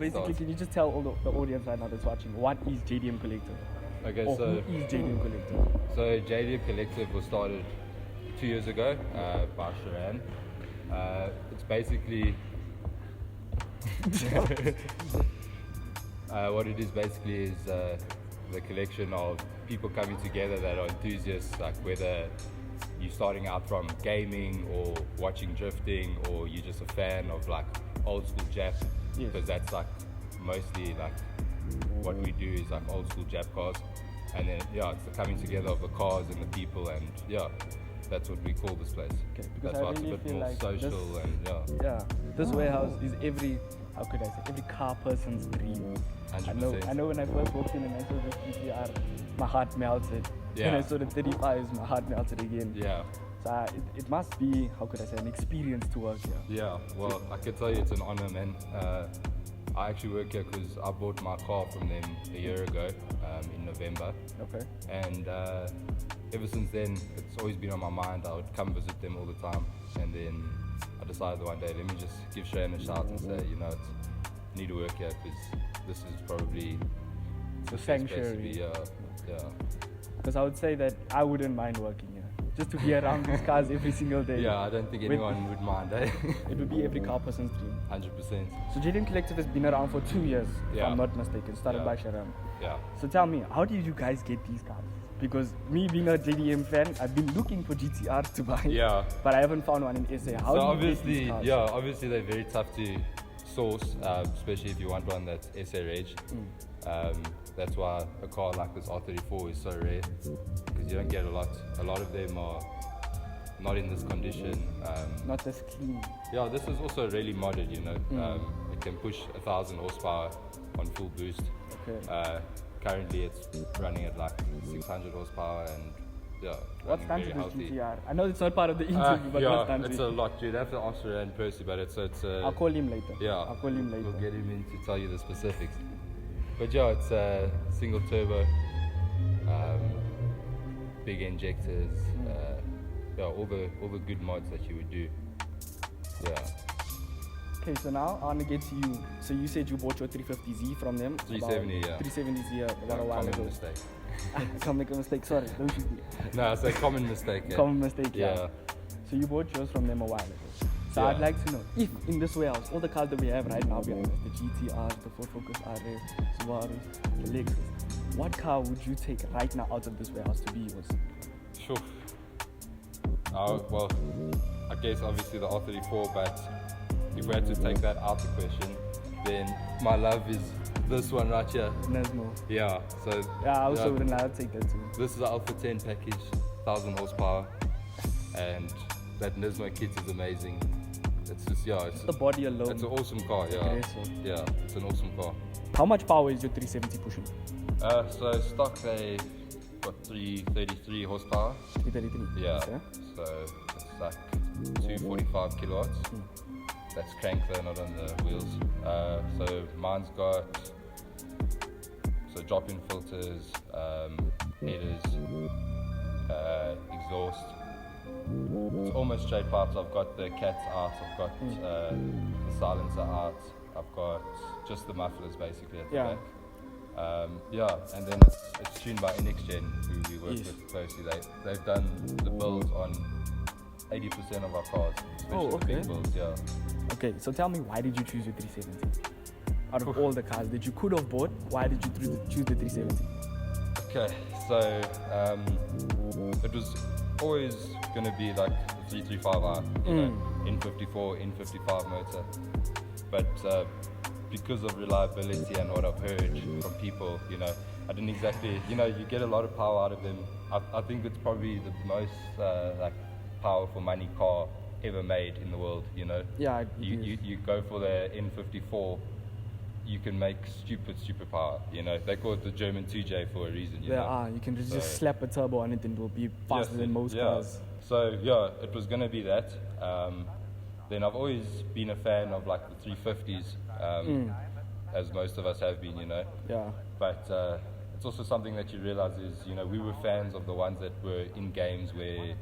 basically, can you just tell all the audience right now that's watching, what is JDM Collective? Okay, Or so who is JDM Collective? So JDM Collective was started 2 years ago by Sharan. It's basically what it is basically is the collection of people coming together that are enthusiasts, like whether you're starting out from gaming or watching drifting, or you're just a fan of like old school Jap, because that's like mostly like what we do is like old school Jap cars. And then it's the coming together of the cars and the people, and that's what we call this place. Okay, that's why really it's a bit feel more like social this warehouse is every car person's dream. 100%. I know when I first walked in and I saw this GTR, my heart melted. Yeah. When I saw the 35s, my heart melted again. Yeah. So it must be, an experience to work here. Yeah, well, I can tell you it's an honor, man. I actually work here because I bought my car from them a year ago in November. Okay. And ever since then, it's always been on my mind. I would come visit them all the time. And then I decided one day, let me just give Shane a shout and say, I need to work here because this is probably the sanctuary. Because I would say that I wouldn't mind working here. Just to be around these cars every single day. Yeah, I don't think anyone would mind, eh? It would be every car person's dream. 100%. So JDM Collective has been around for 2 years, if I'm not mistaken, started by Sharam. Yeah. So tell me, how did you guys get these cars? Because me being a JDM fan, I've been looking for GTRs to buy, but I haven't found one in SA. How do you get these cars? Obviously they're very tough to source, especially if you want one that's SA reg. That's why a car like this R34 is so rare, because you don't get a lot. A lot of them are not in this condition. Not as clean. Yeah, this is also really modded, It can push 1,000 horsepower on full boost. Okay. Currently it's running at like 600 horsepower and what stands with this GTR? I know it's not part of the interview, but what stands it's a lot, dude. I have to ask Rand Percy, but it's I'll call him later. Yeah, I'll call him later. We'll get him in to tell you the specifics. But it's a single turbo, big injectors, all the good mods that you would do. Yeah. Okay, so now I want to get to you. So you said you bought your 350Z from them. 370, 370Z about a while ago. Common mistake. I can't make a mistake, sorry, don't shoot me. No, it's a common mistake. Yeah. Common mistake, yeah. So you bought yours from them a while ago. So I'd like to know, if in this warehouse, all the cars that we have right now behind us, the GTRs, the Ford Focus RS, Subaru, the Lexus, what car would you take right now out of this warehouse to be yours? Sure. Well, I guess obviously the R34, but if we had to take that out the question, then my love is this one right here. Nismo. Yeah, so... Yeah, I also wouldn't like to take that too. This is an Alpha 10 package, 1,000 horsepower, and that Nismo kit is amazing. It's just, it's the body alone. It's an awesome car, Yeah, it's an awesome car. How much power is your 370 pushing? So stock they got 333 horsepower. 333? Yeah, so it's like 245 kilowatts. That's crank though, not on the wheels. So mine's got drop-in filters, headers, exhaust. It's almost straight pipes. I've got the cats out, I've got the silencer out, I've got just the mufflers basically at the back. And then it's tuned by NXGen, who we work with closely. They've done the builds on 80% of our cars, especially the big builds. Okay, so tell me, why did you choose your 370? Out of all the cars that you could have bought, why did you choose the 370? Okay, so it was always going to be like the 335i, N54, N55 motor. But because of reliability and what I've heard from people, I didn't exactly, you get a lot of power out of them. I think it's probably the most powerful money car ever made in the world, Yeah. You go for the N54, you can make stupid power, They call it the German 2J for a reason, You can just slap a turbo on it and it will be faster than most cars. So, it was going to be that. Then I've always been a fan of like the 350s, as most of us have been, Yeah. But it's also something that you realize is, we were fans of the ones that were in games where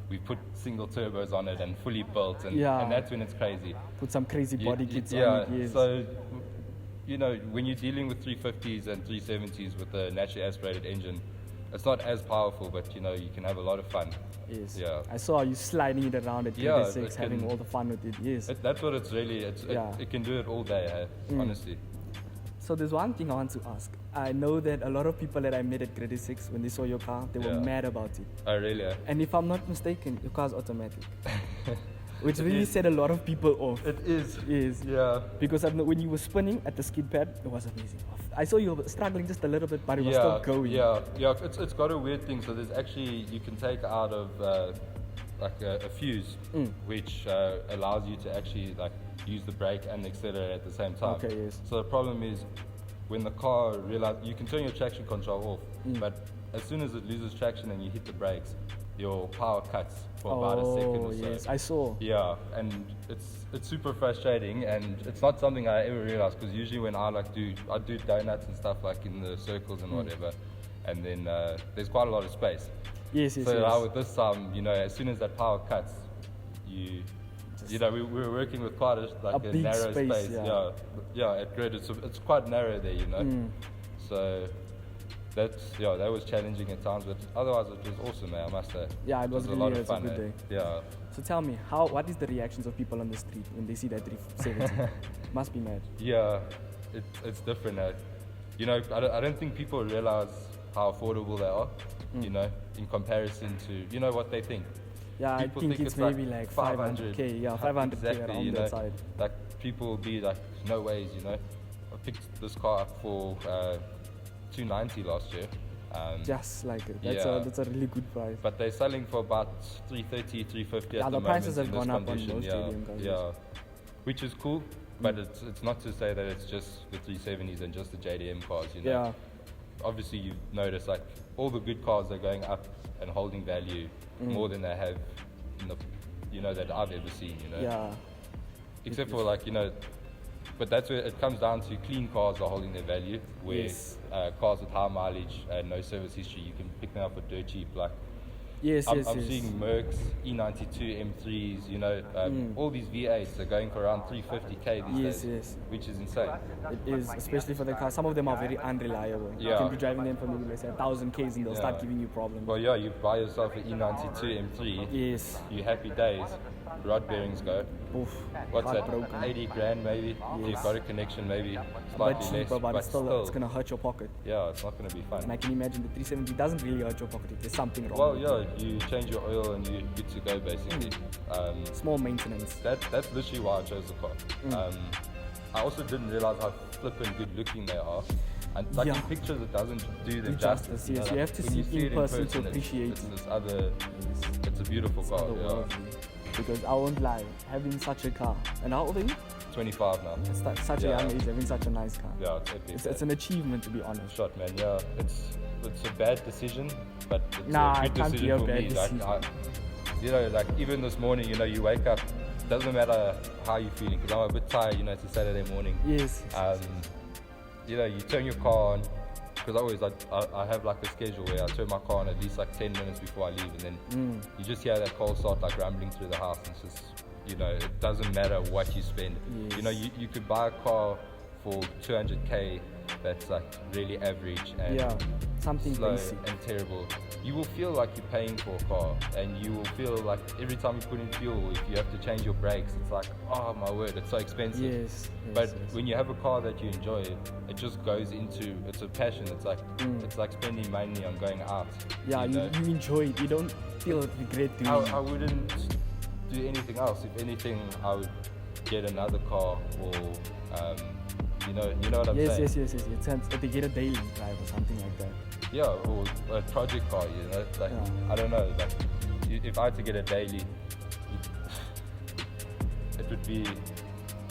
we put single turbos on it and fully built, and that's when it's crazy. Put some crazy body kits on it. So you know, when you're dealing with 350s and 370s with a naturally aspirated engine, it's not as powerful, but you know, you can have a lot of fun. Yes. Yeah. I saw you sliding it around at Yeah, 36, it having can- all the fun with it. Yes. That's what it's really, Yeah. it can do it all day, honestly. So there's one thing I want to ask. I know that a lot of people that I met at Grade 6, when they saw your car, they were Yeah. mad about it. Oh, really? And if I'm not mistaken, your car's automatic. Which really set a lot of people off. It is. Yes. Yeah. Because when you were spinning at the skid pad, it was amazing. I saw you were struggling just a little bit, but it was still going. Yeah. It's got a weird thing. So there's actually, you can take out of like a fuse, which allows you to actually like use the brake and the accelerator at the same time. Okay, yes. So the problem is when the car you can turn your traction control off, but as soon as it loses traction and you hit the brakes, your power cuts for about a second or so. Yes, I saw. Yeah, and it's super frustrating, and it's not something I ever realized, because usually when I do donuts and stuff like in the circles and whatever, and then there's quite a lot of space. Yes. So now with this time, you know, as soon as that power cuts, you know, we were working with quite a big narrow space, space. yeah. Yeah, at grid it's quite narrow there, you know. So that was challenging at times, but otherwise it was awesome, man, I must say. Yeah, it was a really lot of it's a fun. good day. Yeah. So tell me, what is the reactions of people on the street when they see that 370? Must be mad. Yeah, it's different. You know, I don't think people realize how affordable they are, you know, in comparison to, you know, what they think. Yeah, People I think it's maybe like 500. 500k. Yeah, 500k Exactly, around you that know, side. like people will be like, no ways, you know. I picked this car up for 290 last year. Just like it. Yeah. That's a really good price. But they're selling for about 330, 350 Yeah, at the the prices moment have in gone this up on condition. most JDM cars, Yeah, which is cool, but it's not to say that it's just the 370s and just the JDM cars, you know. Yeah. Obviously you've noticed like all the good cars are going up and holding value more than they have in the, you know, that I've ever seen, you know. Yeah. Except for like, you know, but that's where it comes down to clean cars are holding their value, where Yes. cars with high mileage and no service history, you can pick them up for dirt cheap. Like Yes, I'm yes. seeing Mercs, E92 M3s, you know, all these V8s are going for around 350k these Yes, days, yes. which is insane. It is, especially for the cars. Some of them are very unreliable. You Yeah. can be driving them for maybe let's say 1,000 k's and they'll start Yeah. giving you problems. Well, yeah, you buy yourself an E92 M3, Yes. you happy days, rod bearings go. Oof. What's that? Heartbroken. 80 grand maybe. If Yes. you've got a connection, maybe But slightly cheaper, less, but it's still, it's still, gonna hurt your pocket. yeah, it's not going to be fun. And I can imagine the 370 doesn't really hurt your pocket if there's something wrong. Well, with yeah, you change your oil and you're good to go basically. it. Small maintenance. That's literally why I chose the car. I also didn't realize how flippin' good looking they are. And like Yeah. in pictures, it doesn't do them Do justice. justice, know, yes. like, You have to when see you it in it person to it's- appreciate it's it. this other. It's a beautiful car. Yeah. Otherworldly. Because I won't lie, having such a car, and how old are you? 25 now. It's such a Yeah. young age, having such a nice car. Yeah, it's epic. It's an achievement, to be honest. shot, man. Yeah, it's a bad decision, but it's Nah, a it good can't be decision a for bad me. decision. Like, you know, like even this morning, you know, you wake up. Doesn't matter how you're feeling, because I'm a bit tired. You know, it's a Saturday morning. Yes. You know, you turn your car on, because I have like a schedule where I turn my car on at least like 10 minutes before I leave, and then you just hear that cold start like rumbling through the house, and it's just, you know, it doesn't matter what you spend. Yes. You know, you could buy a car for 200k that's like really average and Yeah. Something slow basic. and terrible. You will feel like you're paying for a car, and you will feel like every time you put in fuel, if you have to change your brakes, it's like, oh my word, it's so expensive. Yes. But yes. when you have a car that you enjoy, it just goes into, it's a passion. It's like spending money on going out. Yeah, you know? you enjoy it. You don't feel regret doing it. I wouldn't do anything else. If anything, I would get another car, or you know what I'm saying? Yes. It sounds they get a daily drive or something like that. Yeah, or a project car, you know, like, Yeah. I don't know, like, if I had to get a daily, it would be,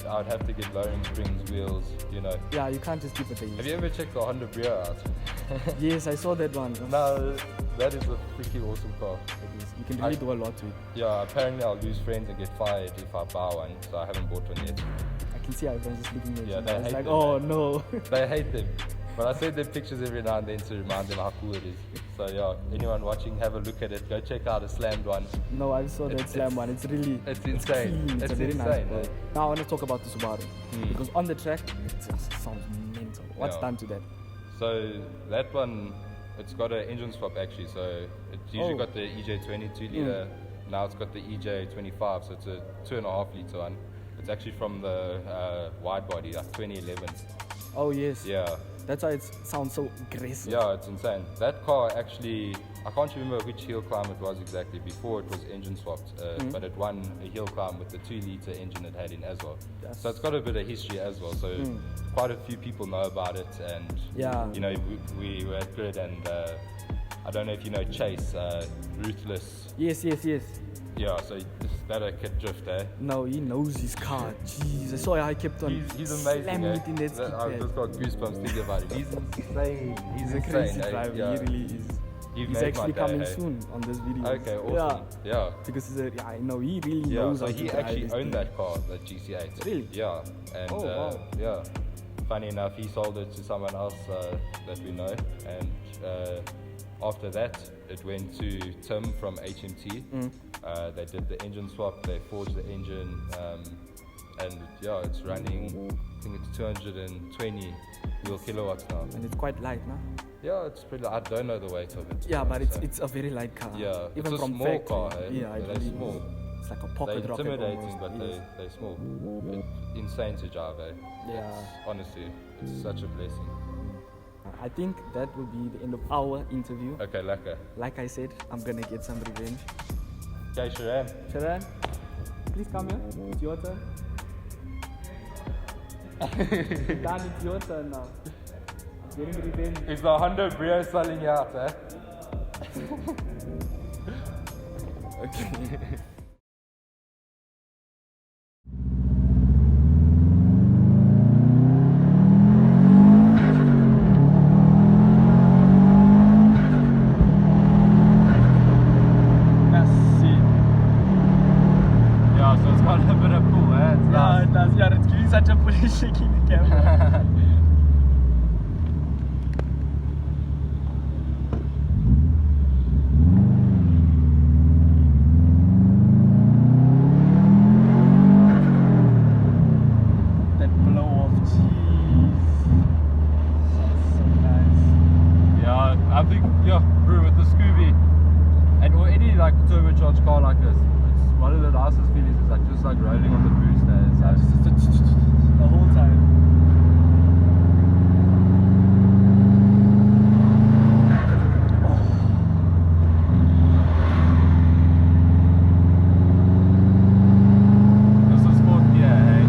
I'd have to get lowering springs, wheels, you know. Yeah, you can't just keep a daily. Have you ever checked the Honda Brio out? Yes, I saw that one. No, that is a freaking awesome car. It is. You can really do a lot to it. Yeah, apparently I'll lose friends and get fired if I buy one, so I haven't bought one yet. I can see how everyone's just looking at Yeah, you. they It's hate like, them, oh man. no. They hate them. But I send them pictures every now and then to remind them how cool it is. So yeah, anyone watching, have a look at it. Go check out a slammed one. No, I saw that slam one. It's really... It's insane. It's a very insane, nice bike. Now I want to talk about the Subaru. Because on the track, it just sounds mental. What's done to that? So that one, it's got an engine swap actually. So it's usually got the EJ20 2-litre. Now it's got the EJ25, so it's a 2.5-litre one. It's actually from the wide body, like 2011. Oh yes. Yeah. That's why it sounds so aggressive. Yeah, it's insane. That car actually, I can't remember which hill climb it was exactly. Before it was engine swapped, but it won a hill climb with the 2-litre engine it had in as well. So it's got a bit of history as well. So quite a few people know about it, and you know, we were at Grid, and I don't know if you know Chase, Ruthless. Yes. Yeah, so that a kid drift, eh? No, he knows his car. Jeez, I saw how he kept on He's amazing, slamming it in that skid I've pad. just got goosebumps thinking about it. He's insane. He's a insane, crazy eh? driver, Yeah. he really is. He's actually coming soon on this video. Okay, awesome. Yeah. Because he's I know he really Yeah, knows so how he to drive actually this owned thing. that car, that GC8. Really? Yeah. And wow. yeah. Funny enough, he sold it to someone else that we know. And after that, it went to Tim from HMT. They did the engine swap, they forged the engine, and yeah, it's running, I think it's 220 wheel kilowatts now. And it's quite light, no? Yeah, it's pretty, I don't know the weight of it. Yeah, but it's a very light car. Yeah, even it's a from small factory. car, eh? Yeah, I They're believe small. It's like a They're pocket rocket intimidating, almost. but Yes. they're small. It's insane to drive, eh? Yeah. Honestly, it's such a blessing. I think that will be the end of our interview. Okay, lekker. Like I said, I'm gonna get some revenge. Okay, Sharan. Telan, please come here. It's your turn. Dan, it's your turn now. I'm getting revenge. Is the Honda Brio selling out, eh? Okay. Yeah, so it's got a bit of pull, eh? It's Yeah, it does. Yeah, it's giving such a push shaking the camera. That blow off, jeez. So nice. Yeah, I think, bro, with the Scooby and or any like turbocharged car like this, it's one of the nicest feelings is like just like rolling on the booster. It's like, The whole time. this is fourth gear, hey?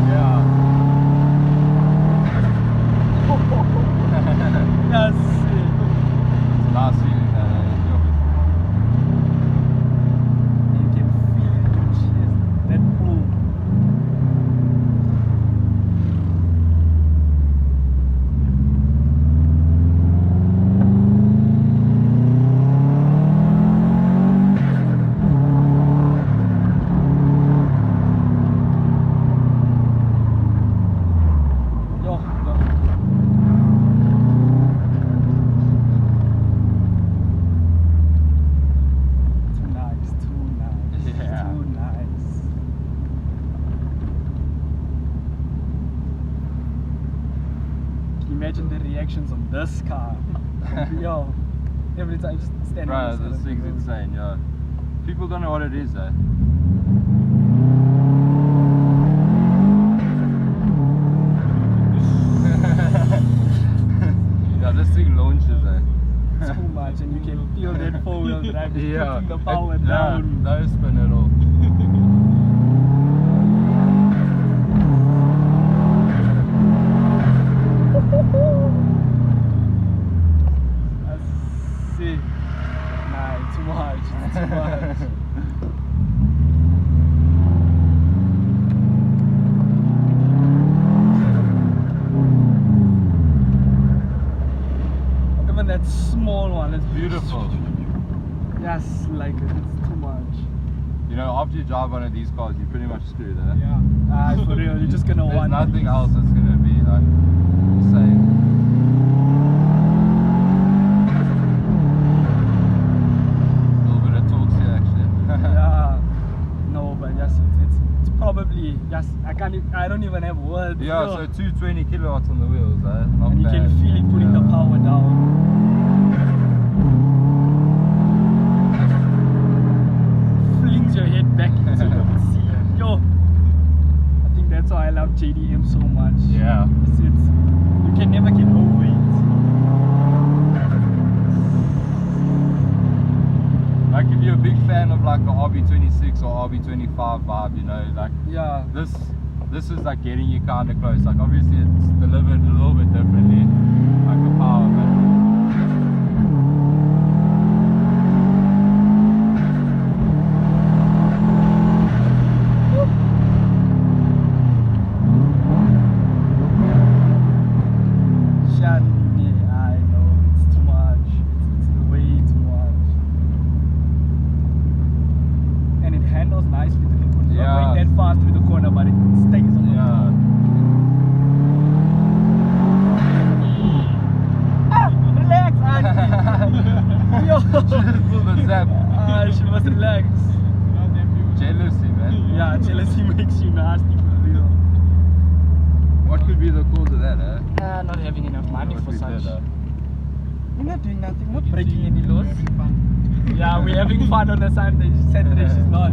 Yeah. That's it. It's a nice feeling. You can feel it in your chest. That pull. Too nice. Yeah. Too nice. Can you imagine the reactions on this car? Yo, every time just standing Bro, on the side this of the thing's road. insane, yeah. People don't know what it is, though. Yeah, this thing launches, eh? Too much, and you can feel that four-wheel drive Yeah, putting the power yeah, down. no spin at all. That's sick. Nah, too much. Too much. Even that small one, it's Beautiful. Yes, like it. It's too much. You know, after you drive one of these cars, you're pretty much screwed, eh? Yeah. For real, you're just gonna There's want nothing these. else that's gonna be like the same. Yeah, so 220 kilowatts on the wheels, not and you bad. can feel it putting the power down. Flings your head back into the sea. Yo, I think that's why I love JDM so much. Yeah. You can never get over it. Like if you're a big fan of like the RB26 or RB25 vibe, you know, like Yeah. this is like getting you kind of close. Like obviously it's delivered a little bit differently, like the power, but I know it's too much. It's way too much. And it handles nicely to the corner. It's not going that fast with the corner, but it stays on the corner. Relax, auntie. Yo. She must relax. jealousy, man. Yeah, jealousy makes you nasty for real. What could be the cause of that, Not having enough money What for we such. did, We're not doing nothing, we're not breaking any laws. Yeah, we're having fun on a Sunday. Saturday she's not.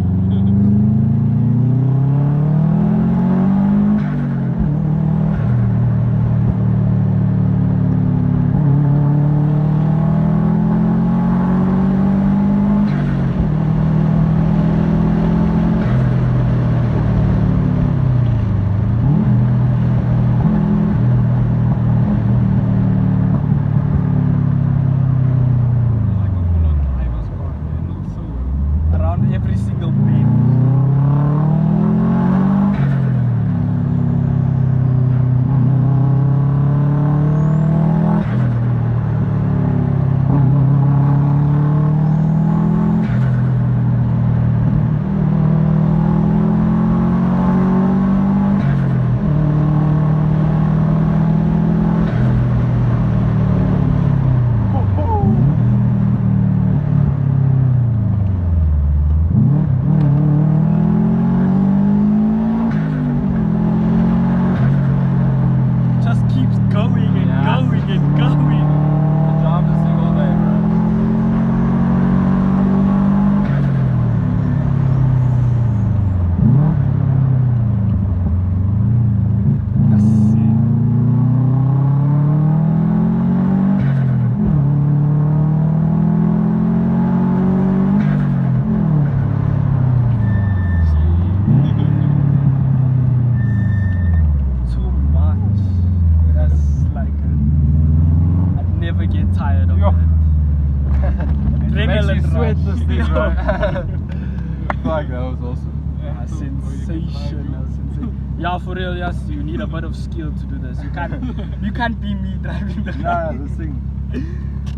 Around every single bend. Just keeps going and going and going. The job is single day, bro. That's it. Too much. That's like I'd never get tired of Yo. it. Makes you Adrenaline sweat rush. this thing, bro. Fuck, that was awesome. Sensational. Yeah, for real, yes, you need a bit of skill to do this. You can't be me driving the car. Nah, this thing.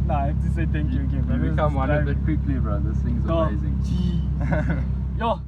Nah, I have to say thank you again. You bro. become one of Driving. it quickly, bro. This thing's Oh, amazing. gee. Yo,